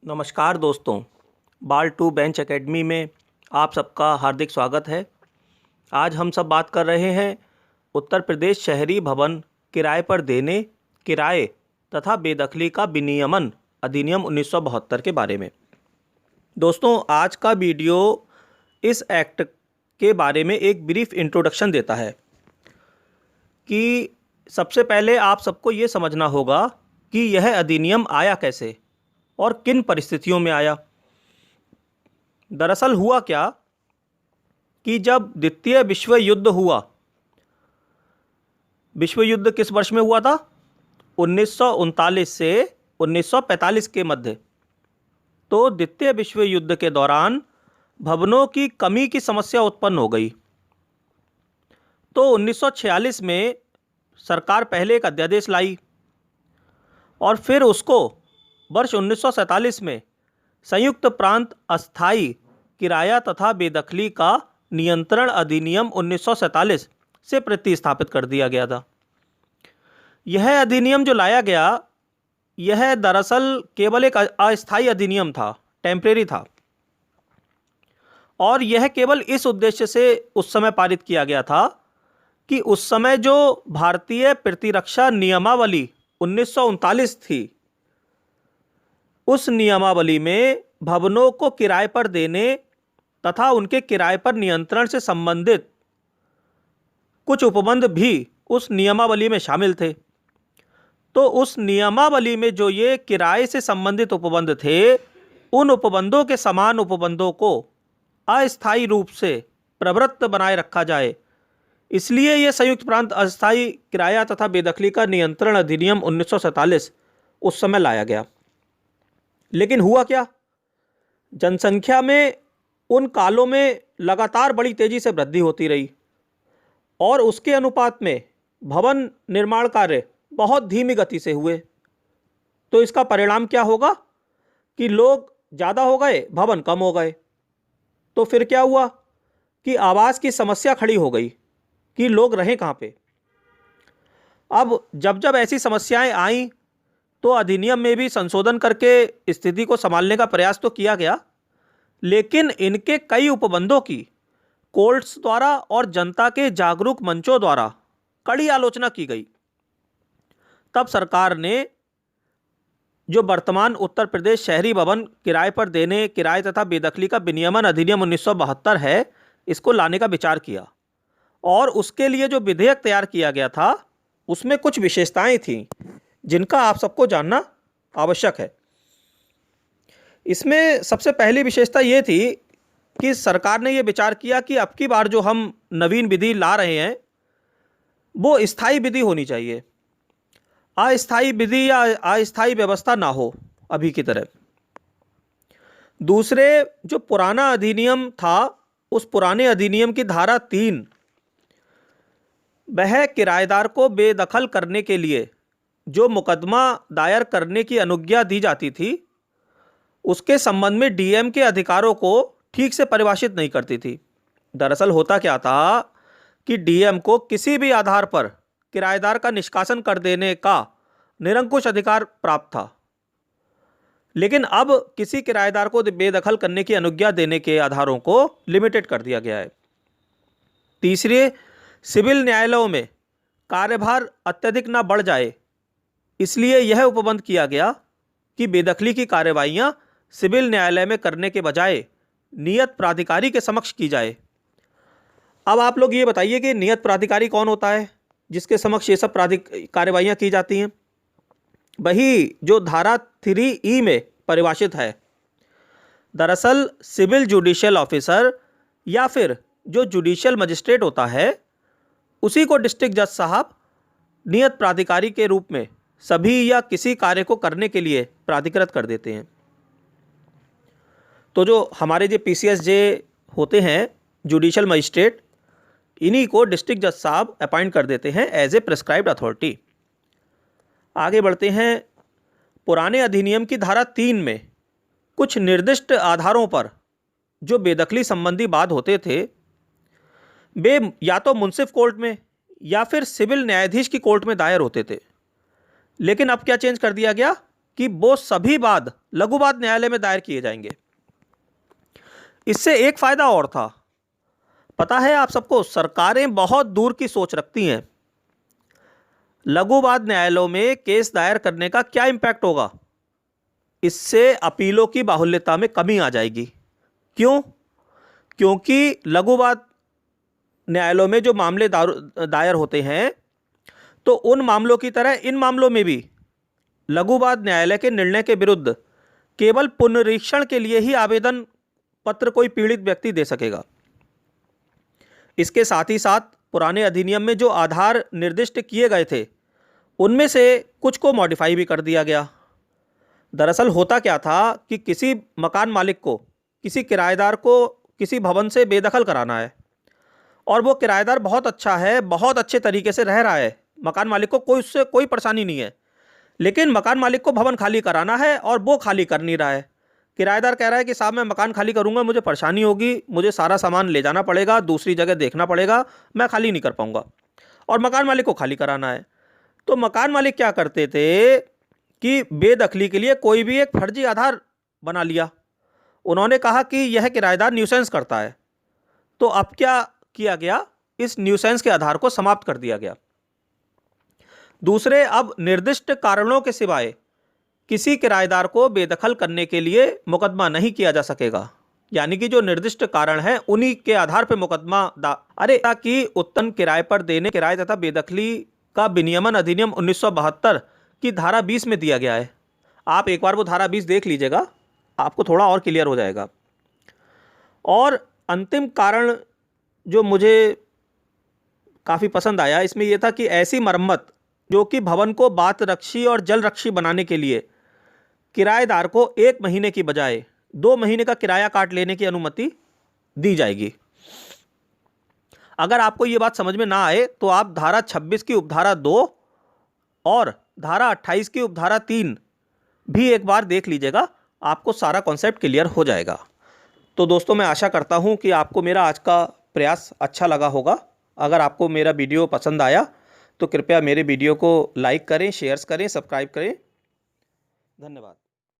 नमस्कार दोस्तों, बाल टू बेंच एकेडमी में आप सबका हार्दिक स्वागत है। आज हम सब बात कर रहे हैं उत्तर प्रदेश शहरी भवन किराए पर देने, किराए तथा बेदखली का विनियमन अधिनियम 1972 के बारे में। दोस्तों, आज का वीडियो इस एक्ट के बारे में एक ब्रीफ इंट्रोडक्शन देता है कि सबसे पहले आप सबको ये समझना होगा कि यह अधिनियम आया कैसे और किन परिस्थितियों में आया। दरअसल हुआ क्या कि जब द्वितीय विश्व युद्ध हुआ, विश्व युद्ध किस वर्ष में हुआ था? 1939 से 1945 के मध्य। तो द्वितीय विश्व युद्ध के दौरान भवनों की कमी की समस्या उत्पन्न हो गई। तो 1946 में सरकार पहले एक अध्यादेश लाई और फिर उसको वर्ष 1947 में संयुक्त प्रांत अस्थायी किराया तथा बेदखली का नियंत्रण अधिनियम 1947 से प्रतिस्थापित कर दिया गया था। यह अधिनियम जो लाया गया, यह दरअसल केवल एक अस्थायी अधिनियम था, टेम्परेरी था, और यह केवल इस उद्देश्य से उस समय पारित किया गया था कि उस समय जो भारतीय प्रतिरक्षा नियमावली 1939 थी, उस नियमावली में भवनों को किराए पर देने तथा उनके किराए पर नियंत्रण से संबंधित कुछ उपबंध भी उस नियमावली में शामिल थे। तो उस नियमावली में जो ये किराए से संबंधित उपबंध थे, उन उपबंधों के समान उपबंधों को अस्थायी रूप से प्रवृत्त बनाए रखा जाए, इसलिए यह संयुक्त प्रांत अस्थायी किराया तथा बेदखली का नियंत्रण अधिनियम 1947 उस समय लाया गया। लेकिन हुआ क्या? जनसंख्या में उन कालों में लगातार बड़ी तेजी से वृद्धि होती रही और उसके अनुपात में भवन निर्माण कार्य बहुत धीमी गति से हुए। तो इसका परिणाम क्या होगा कि लोग ज़्यादा हो गए, भवन कम हो गए। तो फिर क्या हुआ कि आवास की समस्या खड़ी हो गई कि लोग रहें कहाँ पे। अब जब जब ऐसी समस्याएं आईं तो अधिनियम में भी संशोधन करके स्थिति को संभालने का प्रयास तो किया गया, लेकिन इनके कई उपबंधों की कोर्ट्स द्वारा और जनता के जागरूक मंचों द्वारा कड़ी आलोचना की गई। तब सरकार ने जो वर्तमान उत्तर प्रदेश शहरी भवन किराए पर देने, किराए तथा बेदखली का विनियमन अधिनियम 1972 है, इसको लाने का विचार किया और उसके लिए जो विधेयक तैयार किया गया था उसमें कुछ विशेषताएं थीं जिनका आप सबको जानना आवश्यक है। इसमें सबसे पहली विशेषता ये थी कि सरकार ने ये विचार किया कि अब की बार जो हम नवीन विधि ला रहे हैं वो स्थायी विधि होनी चाहिए, अस्थायी विधि या अस्थायी व्यवस्था ना हो अभी की तरह। दूसरे, जो पुराना अधिनियम था, उस पुराने अधिनियम की धारा 3 वह किराएदार को बेदखल करने के लिए जो मुकदमा दायर करने की अनुज्ञा दी जाती थी, उसके संबंध में डीएम के अधिकारों को ठीक से परिभाषित नहीं करती थी। दरअसल होता क्या था कि डीएम को किसी भी आधार पर किराएदार का निष्कासन कर देने का निरंकुश अधिकार प्राप्त था, लेकिन अब किसी किराएदार को बेदखल करने की अनुज्ञा देने के आधारों को लिमिटेड कर दिया गया है। तीसरे, सिविल न्यायालयों में कार्यभार अत्यधिक ना बढ़ जाए, इसलिए यह उपबंध किया गया कि बेदखली की कार्यवाहियां सिविल न्यायालय में करने के बजाय नियत प्राधिकारी के समक्ष की जाए। अब आप लोग ये बताइए कि नियत प्राधिकारी कौन होता है जिसके समक्ष ये सब कार्यवाहियां की जाती हैं? वही जो धारा 3E में परिभाषित है। दरअसल सिविल जुडिशियल ऑफिसर या फिर जो जुडिशियल मजिस्ट्रेट होता है, उसी को डिस्ट्रिक्ट जज साहब नियत प्राधिकारी के रूप में सभी या किसी कार्य को करने के लिए प्राधिकृत कर देते हैं। तो जो हमारे जो पीसीएसजे होते हैं, जुडिशियल मजिस्ट्रेट, इन्हीं को डिस्ट्रिक्ट जज साहब अपॉइंट कर देते हैं एज ए प्रिस्क्राइब्ड अथॉरिटी। आगे बढ़ते हैं। पुराने अधिनियम की धारा 3 में कुछ निर्दिष्ट आधारों पर जो बेदखली संबंधी वाद होते थे, वे या तो मुंसिफ कोर्ट में या फिर सिविल न्यायाधीश की कोर्ट में दायर होते थे। लेकिन अब क्या चेंज कर दिया गया कि वो सभी वाद लघु वाद न्यायालय में दायर किए जाएंगे। इससे एक फायदा और था। पता है आप सबको, सरकारें बहुत दूर की सोच रखती हैं। लघु वाद न्यायालयों में केस दायर करने का क्या इंपैक्ट होगा? इससे अपीलों की बाहुल्यता में कमी आ जाएगी। क्यों? क्योंकि लघु वाद न्यायालयों में जो मामले दायर होते हैं, तो उन मामलों की तरह इन मामलों में भी लघु वाद न्यायालय के निर्णय के विरुद्ध केवल पुनरीक्षण के लिए ही आवेदन पत्र कोई पीड़ित व्यक्ति दे सकेगा। इसके साथ ही साथ पुराने अधिनियम में जो आधार निर्दिष्ट किए गए थे, उनमें से कुछ को मॉडिफाई भी कर दिया गया। दरअसल होता क्या था कि किसी मकान मालिक को किसी किराएदार को किसी भवन से बेदखल कराना है, और वो किराएदार बहुत अच्छा है, बहुत अच्छे तरीके से रह रहा है, मकान मालिक को उससे कोई परेशानी नहीं है, लेकिन मकान मालिक को भवन खाली कराना है और वो खाली कर नहीं रहा है। किराएदार कह रहा है कि साहब मैं मकान खाली करूंगा, मुझे परेशानी होगी, मुझे सारा सामान ले जाना पड़ेगा, दूसरी जगह देखना पड़ेगा, मैं खाली नहीं कर पाऊंगा, और मकान मालिक को खाली कराना है। तो मकान मालिक क्या करते थे कि बेदखली के लिए कोई भी एक फर्जी आधार बना लिया। उन्होंने कहा कि यह किराएदार न्यूसेंस करता है। तो अब क्या किया गया? इस न्यूसेंस के आधार को समाप्त कर दिया गया। दूसरे, अब निर्दिष्ट कारणों के सिवाय किसी किराएदार को बेदखल करने के लिए मुकदमा नहीं किया जा सकेगा। यानी कि जो निर्दिष्ट कारण है उन्हीं के आधार पर मुकदमा ताकि उत्तम किराए पर देने, किराए तथा बेदखली का विनियमन अधिनियम 1972 की धारा 20 में दिया गया है। आप एक बार वो धारा 20 देख लीजिएगा, आपको थोड़ा और क्लियर हो जाएगा। और अंतिम कारण जो मुझे काफ़ी पसंद आया इसमें यह था कि ऐसी मरम्मत जो कि भवन को बातरक्षी और जलरक्षी बनाने के लिए किराएदार को 1 महीने की बजाय 2 महीने का किराया काट लेने की अनुमति दी जाएगी। अगर आपको ये बात समझ में ना आए तो आप धारा 26 की उपधारा 2 और धारा 28 की उपधारा 3 भी एक बार देख लीजिएगा, आपको सारा कॉन्सेप्ट क्लियर हो जाएगा। तो दोस्तों, मैं आशा करता हूं कि आपको मेरा आज का प्रयास अच्छा लगा होगा। अगर आपको मेरा वीडियो पसंद आया तो कृपया मेरे वीडियो को लाइक करें, शेयर करें, सब्सक्राइब करें। धन्यवाद।